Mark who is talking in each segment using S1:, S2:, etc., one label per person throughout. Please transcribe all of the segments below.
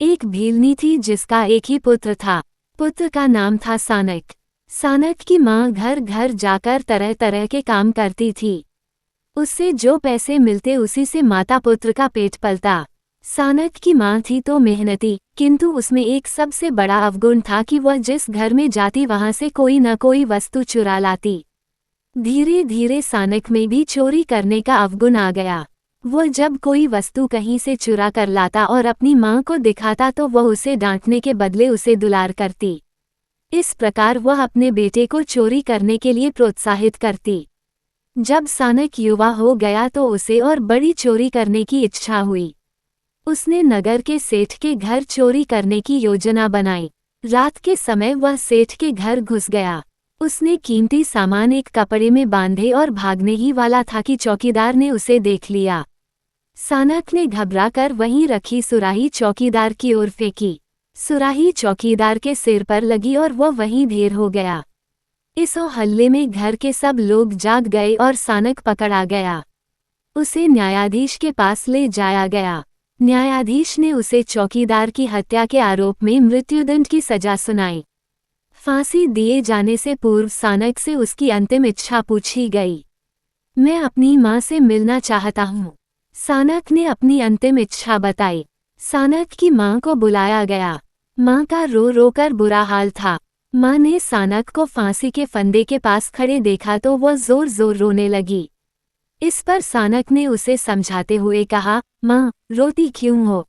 S1: एक भीलनी थी जिसका एक ही पुत्र था। पुत्र का नाम था सानक। सानक की माँ घर घर जाकर तरह तरह के काम करती थी। उससे जो पैसे मिलते उसी से माता पुत्र का पेट पलता। सानक की माँ थी तो मेहनती, किंतु उसमें एक सबसे बड़ा अवगुण था कि वह जिस घर में जाती वहां से कोई न कोई वस्तु चुरा लाती। धीरे धीरे सानक में भी चोरी करने का अवगुण आ गया। वह जब कोई वस्तु कहीं से चुरा कर लाता और अपनी माँ को दिखाता तो वह उसे डांटने के बदले उसे दुलार करती। इस प्रकार वह अपने बेटे को चोरी करने के लिए प्रोत्साहित करती। जब सानक युवा हो गया तो उसे और बड़ी चोरी करने की इच्छा हुई। उसने नगर के सेठ के घर चोरी करने की योजना बनाई। रात के समय वह सेठ के घर घुस गया। उसने कीमती सामान एक कपड़े में बांधे और भागने ही वाला था कि चौकीदार ने उसे देख लिया। सानक ने घबराकर वहीं रखी सुराही चौकीदार की ओर फेंकी। सुराही चौकीदार के सिर पर लगी और वह वहीं ढेर हो गया। इस हल्ले में घर के सब लोग जाग गए और सानक पकड़ा गया। उसे न्यायाधीश के पास ले जाया गया। न्यायाधीश ने उसे चौकीदार की हत्या के आरोप में मृत्युदंड की सजा सुनाई। फांसी दिए जाने से पूर्व सानक से उसकी अंतिम इच्छा पूछी गई। मैं अपनी माँ से मिलना चाहता हूँ। सानक ने अपनी अंतिम इच्छा बताई। सानक की माँ को बुलाया गया। माँ का रो रो कर बुरा हाल था। माँ ने सानक को फांसी के फंदे के पास खड़े देखा तो वह जोर जोर रोने लगी। इस पर सानक ने उसे समझाते हुए कहा, माँ, रोती क्यों हो?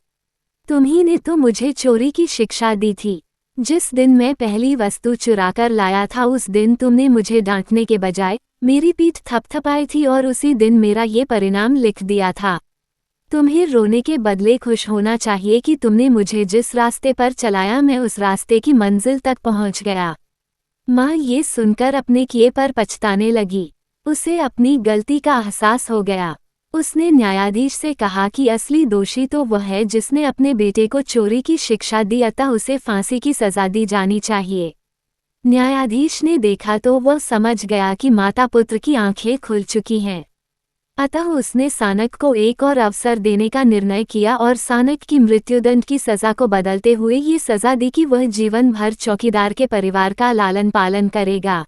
S1: तुम्ही ने तो मुझे चोरी की शिक्षा दी थी। जिस दिन मैं पहली वस्तु चुराकर लाया था उस दिन तुमने मुझे डांटने के बजाय मेरी पीठ थपथपाई थी और उसी दिन मेरा ये परिणाम लिख दिया था। तुम्हें रोने के बदले खुश होना चाहिए कि तुमने मुझे जिस रास्ते पर चलाया मैं उस रास्ते की मंजिल तक पहुंच गया। माँ ये सुनकर अपने किए पर पछताने लगी। उसे अपनी गलती का एहसास हो गया। उसने न्यायाधीश से कहा कि असली दोषी तो वह है जिसने अपने बेटे को चोरी की शिक्षा दी, अतः उसे फांसी की सजा दी जानी चाहिए। न्यायाधीश ने देखा तो वह समझ गया कि माता पुत्र की आंखें खुल चुकी हैं। अतः उसने सानक को एक और अवसर देने का निर्णय किया और सानक की मृत्युदंड की सजा को बदलते हुए ये सजा दी कि वह जीवन भर चौकीदार के परिवार का लालन पालन करेगा।